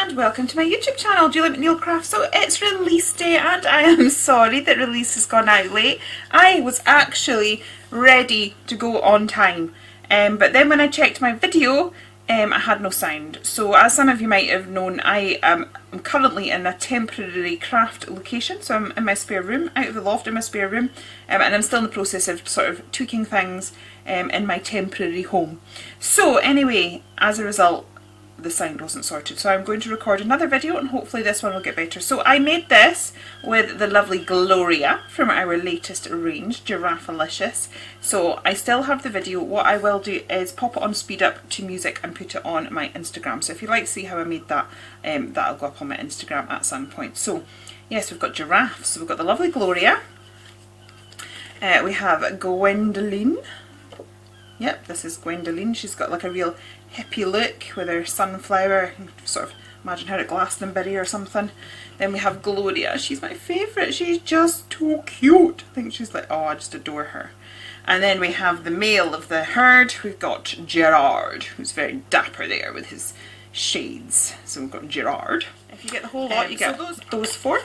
and welcome to my YouTube channel, Julie McNeil Crafts. So it's release day and I am sorry that release has gone out late. I was actually ready to go on time, but then when I checked my video, I had no sound. So as some of you might have known, I am currently in a temporary craft location. So I'm in my spare room, out of the loft in my spare room, and I'm still in the process of sort of tweaking things in my temporary home. So anyway, as a result, the sound wasn't sorted, so I'm going to record another video and hopefully this one will get better. So I made this with the lovely Gloria from our latest range, Giraffalicious. So I still have the video. What I will do is pop it on speed up to music and put it on my Instagram. So if you'd like to see how I made that, that'll go up on my Instagram at some point. So yes, we've got giraffes. So we've got the lovely Gloria. We have Gwendoline. Yep, this is Gwendoline. She's got like a real hippie look with her sunflower. Sort of imagine her at Glastonbury or something. Then we have Gloria. She's my favourite. She's just too cute. I think she's like, oh, I just adore her. And then we have the male of the herd. We've got Gerard, who's very dapper there with his shades. So we've got Gerard. If you get the whole lot, you get those four.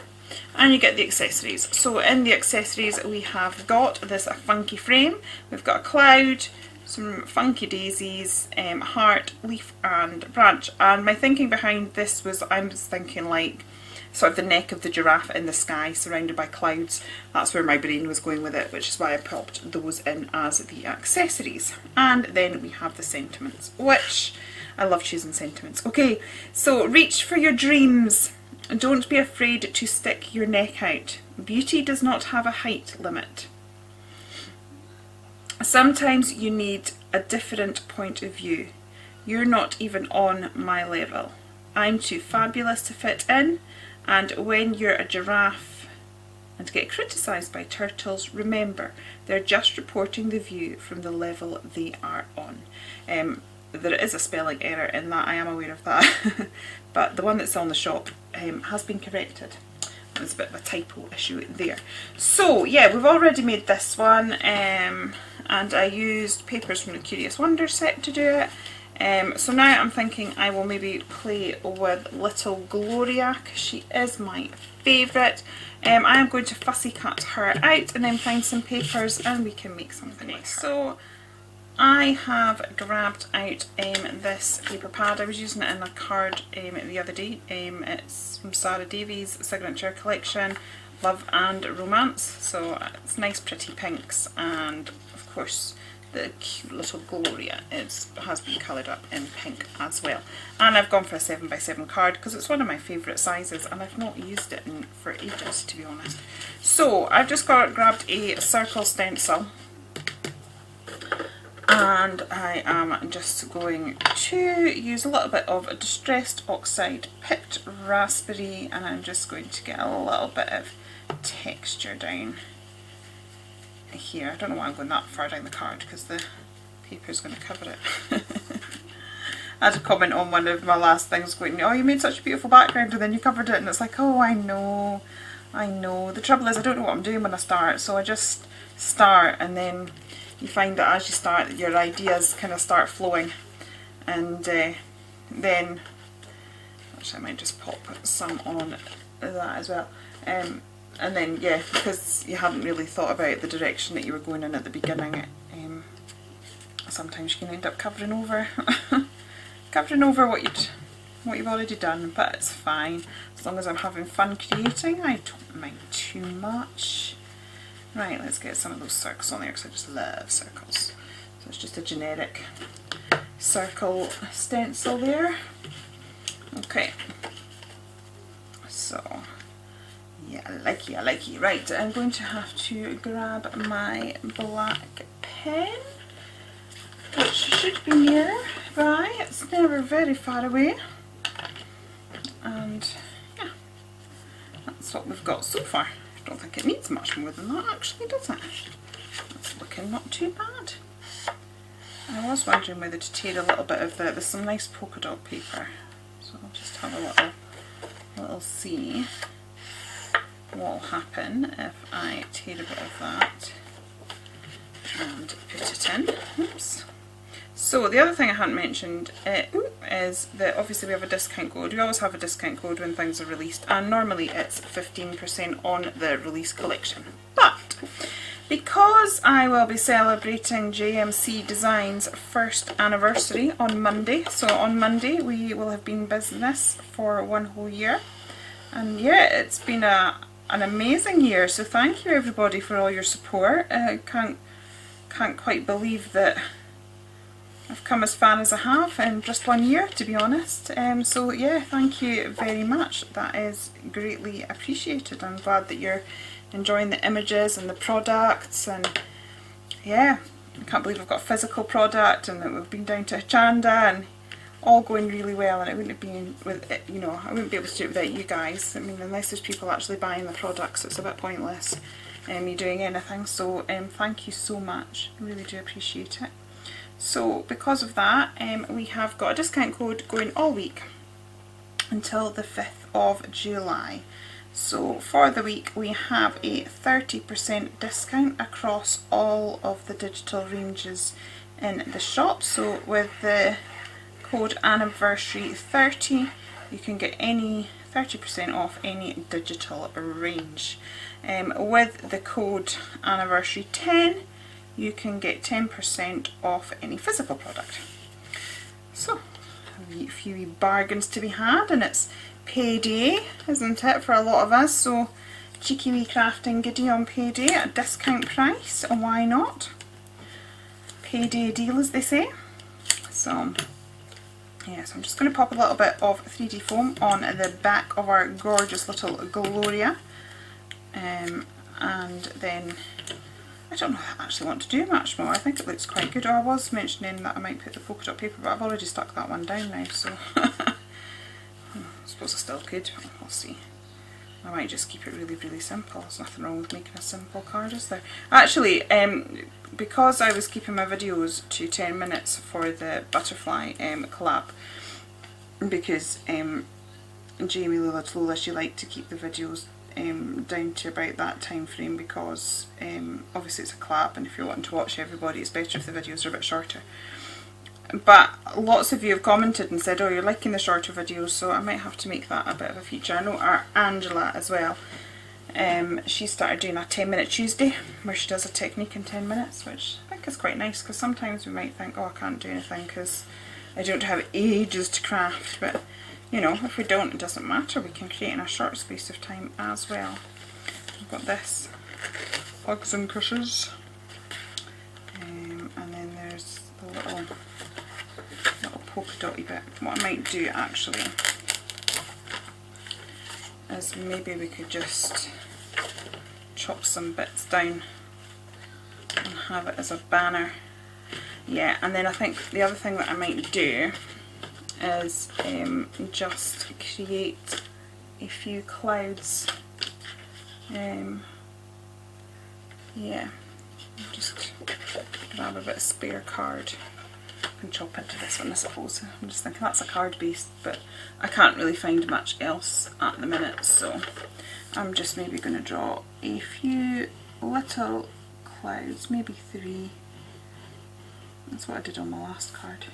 And you get the accessories. So in the accessories we have got this funky frame. We've got a cloud, some funky daisies, heart, leaf and branch. And my thinking behind this was, I was thinking like sort of the neck of the giraffe in the sky surrounded by clouds. That's where my brain was going with it, which is why I popped those in as the accessories. And then we have the sentiments, which I love choosing sentiments. Okay, so reach for your dreams. Don't be afraid to stick your neck out. Beauty does not have a height limit. Sometimes you need a different point of view. You're not even on my level. I'm too fabulous to fit in, and when you're a giraffe and get criticised by turtles, remember, they're just reporting the view from the level they are on. There is a spelling error in that, I am aware of that, but the one that's on the shop has been corrected. There's a bit of a typo issue there. So yeah, we've already made this one, and I used papers from the Curious Wonder set to do it. So now I'm thinking I will maybe play with little Gloria, because she is my favourite. I am going to fussy cut her out and then find some papers and we can make something like her. So I have grabbed out this paper pad. I was using it in a card the other day. It's from Sarah Davies' signature collection, Love and Romance. So it's nice pretty pinks, and of course the cute little Gloria has been coloured up in pink as well. And I've gone for a 7x7 card because it's one of my favourite sizes and I've not used it for ages, to be honest. So I've just grabbed a circle stencil. And I am just going to use a little bit of Distressed Oxide Picked Raspberry, and I'm just going to get a little bit of texture down here. I don't know why I'm going that far down the card because the paper is going to cover it. I had a comment on one of my last things going, oh, you made such a beautiful background and then you covered it, and it's like, oh, I know. The trouble is I don't know what I'm doing when I start, so I just start, and then you find that as you start, your ideas kind of start flowing, and then actually I might just pop some on that as well, and then yeah, because you haven't really thought about the direction that you were going in at the beginning, sometimes you can end up covering over what you've already done, but it's fine as long as I'm having fun creating. I don't mind too much. Right, let's get some of those circles on there because I just love circles. So it's just a generic circle stencil there. Okay. So, yeah, I like you. Right, I'm going to have to grab my black pen, which should be nearby. It's never very far away. And yeah, that's what we've got so far. I don't think it needs much more than that, actually, does it? It's looking not too bad. I was wondering whether to tear a little bit of there's some nice polka dot paper, so I'll just have a little see what will happen if I tear a bit of that and put it in. Oops. So the other thing I hadn't mentioned is that obviously we have a discount code. We always have a discount code when things are released, and normally it's 15% on the release collection. But because I will be celebrating JMC Designs' first anniversary on Monday, so on Monday we will have been in business for 1 whole year, and yeah, it's been an amazing year, so thank you everybody for all your support. I can't quite believe that I've come as far as I have in just 1 year, to be honest. So yeah, thank you very much. That is greatly appreciated. I'm glad that you're enjoying the images and the products, and yeah, I can't believe I've got a physical product and that we've been down to Chanda and all going really well, and it wouldn't have been with it, you know, I wouldn't be able to do it without you guys. I mean, unless there's people actually buying the products, it's a bit pointless me doing anything. So thank you so much, I really do appreciate it. So because of that, we have got a discount code going all week until the 5th of July. So for the week we have a 30% discount across all of the digital ranges in the shop. So with the code anniversary 30, you can get any 30% off any digital range. With the code anniversary 10, you can get 10% off any physical product. So a few wee bargains to be had, and it's payday, isn't it, for a lot of us? So cheeky wee crafting goodie on payday at a discount price, why not? Payday deal, as they say. So yeah, so I'm just going to pop a little bit of 3D foam on the back of our gorgeous little Gloria, and then I don't know if I actually want to do much more. I think it looks quite good. Oh, I was mentioning that I might put the polka dot paper, but I've already stuck that one down now, so I suppose I still could. We'll see. I might just keep it really, really simple. There's nothing wrong with making a simple card, is there? Actually, because I was keeping my videos to 10 minutes for the butterfly collab, because Jamie Lola, she liked to keep the videos down to about that time frame, because obviously it's a collab, and if you're wanting to watch everybody, it's better if the videos are a bit shorter. But lots of you have commented and said, oh, you're liking the shorter videos, so I might have to make that a bit of a feature. I know our Angela as well, she started doing a 10-minute Tuesday where she does a technique in 10 minutes, which I think is quite nice, because sometimes we might think, oh, I can't do anything because I don't have ages to craft, but you know, if we don't, it doesn't matter, we can create in a short space of time as well. I've got this, Hugs and Kisses, and then there's the little polka dotty bit. What I might do actually is maybe we could just chop some bits down and have it as a banner. Yeah, and then I think the other thing that I might do is just create a few clouds. Yeah, just grab a bit of spare card and chop into this one, I suppose. I'm just thinking that's a card base, but I can't really find much else at the minute, so I'm just maybe going to draw a few little clouds, maybe 3. That's what I did on my last card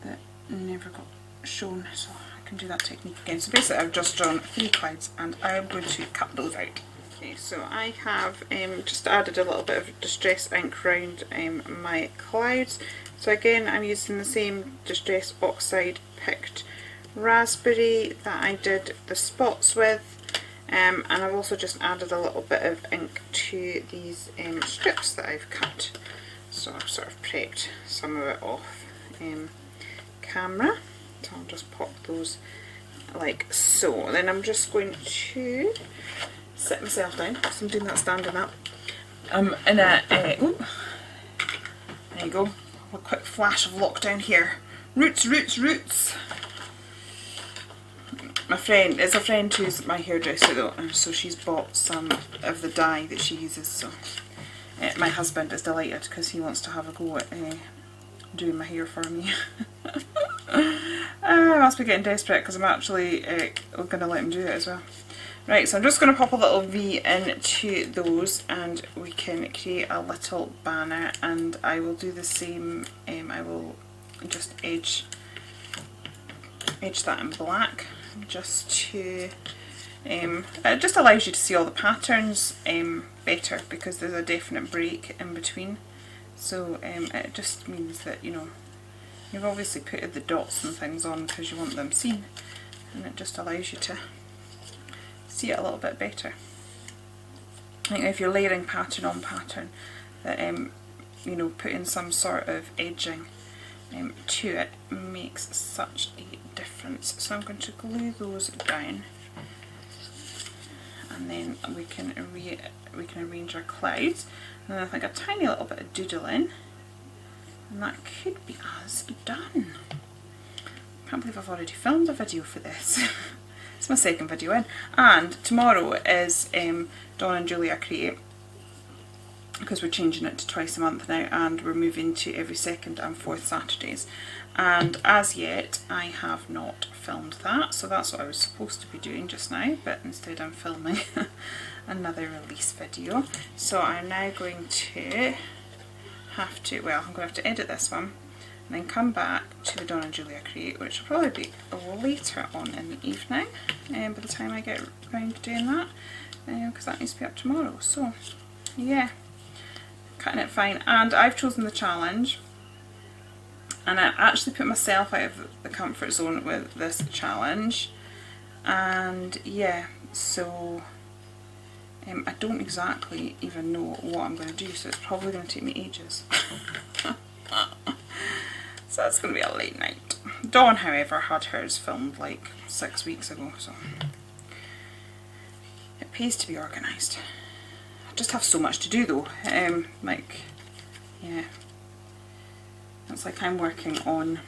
that never got shown, so I can do that technique again. So basically I've just drawn 3 clouds and I'm going to cut those out. Okay, so I have just added a little bit of Distress ink around my clouds. So again, I'm using the same Distress Oxide picked raspberry that I did the spots with, and I've also just added a little bit of ink to these strips that I've cut. So I've sort of prepped some of it off camera, so I'll just pop those like so. Then I'm just going to sit myself down, so I'm doing that standing up. In a there you go, a quick flash of lockdown here. Roots, roots, roots. My friend is a friend who's my hairdresser though, and so she's bought some of the dye that she uses. So my husband is delighted because he wants to have a go at doing my hair for me. I must be getting desperate because I'm actually going to let him do it as well. Right, so I'm just going to pop a little V into those and we can create a little banner, and I will do the same. I will just edge that in black just to it just allows you to see all the patterns better, because there's a definite break in between. So it just means that, you know, you've obviously put the dots and things on because you want them seen, and it just allows you to see it a little bit better. I think if you're layering pattern on pattern, that you know, putting some sort of edging to it makes such a difference. So I'm going to glue those down, and then we can arrange our clouds. And then I think a tiny little bit of doodling, and that could be us done. I can't believe I've already filmed a video for this. It's my second video in, and tomorrow is Dawn and Julia Create, because we're changing it to twice a month now, and we're moving to every second and fourth Saturdays. And as yet I have not filmed that, so that's what I was supposed to be doing just now, but instead I'm filming another release video. So I'm now going to have to, well, I'm going to have to edit this one and then come back to the Dawn and Julia Create, which will probably be later on in the evening by the time I get around to doing that, because that needs to be up tomorrow. So yeah, cutting it fine. And I've chosen the challenge, and I actually put myself out of the comfort zone with this challenge, and yeah, so I don't exactly even know what I'm going to do, so it's probably going to take me ages. So that's going to be a late night. Dawn, however, had hers filmed like 6 weeks ago, so it pays to be organised. I just have so much to do though. Like, yeah, it's like I'm working on,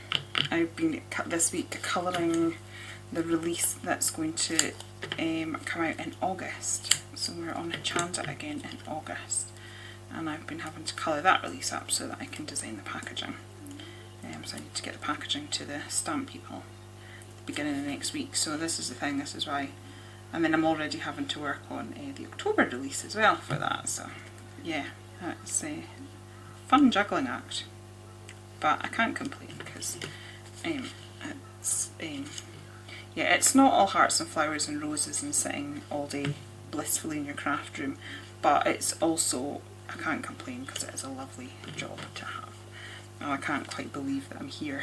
I've been this week colouring the release that's going to come out in August. So we're on Enchanta again in August, and I've been having to colour that release up so that I can design the packaging. So I need to get the packaging to the stamp people beginning of next week. So this is the thing, this is why. And then I'm already having to work on the October release as well for that. So yeah, it's a fun juggling act, but I can't complain because yeah, it's not all hearts and flowers and roses and sitting all day blissfully in your craft room, but it's also, I can't complain because it is a lovely job to have. Now, I can't quite believe that I'm here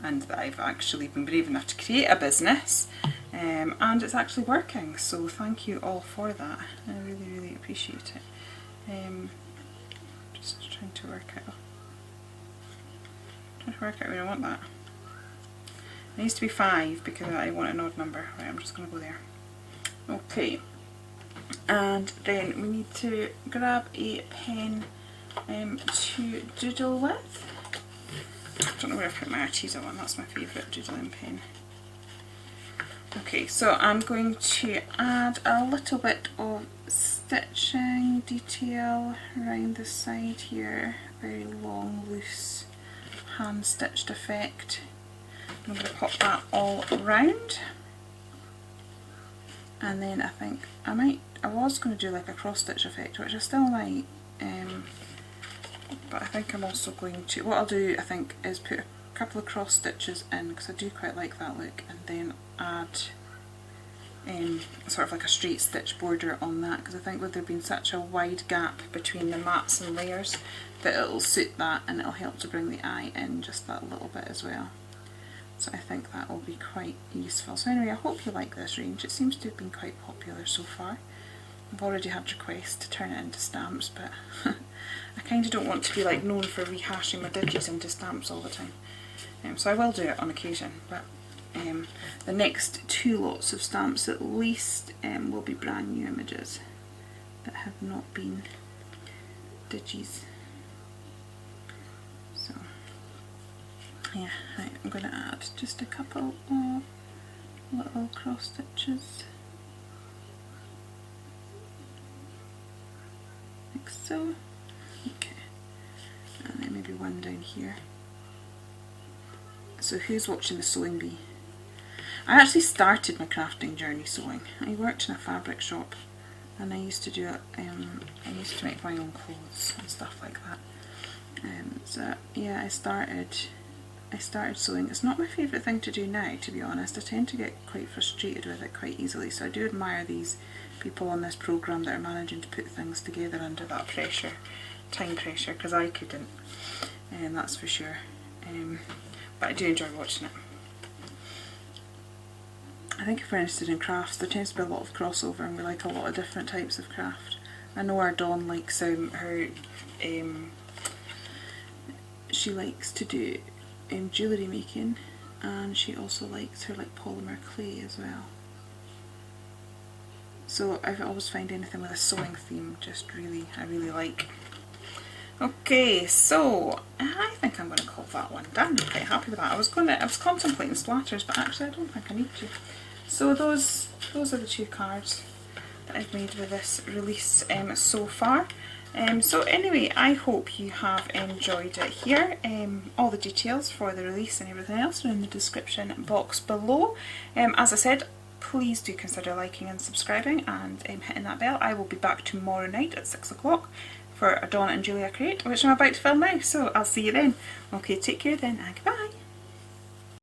and that I've actually been brave enough to create a business, and it's actually working, so thank you all for that. I really, really appreciate it. Just trying to work out where I want that. It needs to be 5 because I want an odd number. Right, I'm just going to go there. Okay, and then we need to grab a pen to doodle with. I don't know where I put my Arteza one, that's my favourite doodling pen. Okay, so I'm going to add a little bit of stitching detail around the side here, very long, loose, hand stitched effect. I'm going to pop that all around, and then I think I was going to do like a cross stitch effect, which I still might, but I think I'm also going to, what I'll do I think is put a couple of cross stitches in, because I do quite like that look, and then add sort of like a straight stitch border on that, because I think with there being such a wide gap between the mats and layers that it'll suit that, and it'll help to bring the eye in just that little bit as well. So I think that will be quite useful. So anyway, I hope you like this range. It seems to have been quite popular so far. I've already had requests to turn it into stamps, but I kind of don't want to be like known for rehashing my digits into stamps all the time. So I will do it on occasion, but the next 2 lots of stamps at least will be brand new images that have not been digis. So yeah, right, I'm going to add just a couple of little cross stitches, like so. Okay, and then maybe one down here. So who's watching the sewing bee? I actually started my crafting journey sewing. I worked in a fabric shop and I used to do it, I used to make my own clothes and stuff like that. So yeah, I started sewing. It's not my favourite thing to do now, to be honest. I tend to get quite frustrated with it quite easily, so I do admire these people on this programme that are managing to put things together under that pressure, time pressure, because I couldn't, that's for sure. But I do enjoy watching it. I think if we're interested in crafts, there tends to be a lot of crossover and we like a lot of different types of craft. I know our Dawn likes her, she likes to do jewellery making, and she also likes her like polymer clay as well. So I always find anything with a sewing theme just really, I really like. Okay, so I think I'm going to call that one done. I'm quite happy with that. I was contemplating splatters, but actually I don't think I need to. So those are the 2 cards that I've made with this release so far. So anyway, I hope you have enjoyed it here. All the details for the release and everything else are in the description box below. As I said, please do consider liking and subscribing and hitting that bell. I will be back tomorrow night at 6 o'clock for a Dawn and Julia Create, which I'm about to film now, so I'll see you then. Okay, take care then, and goodbye.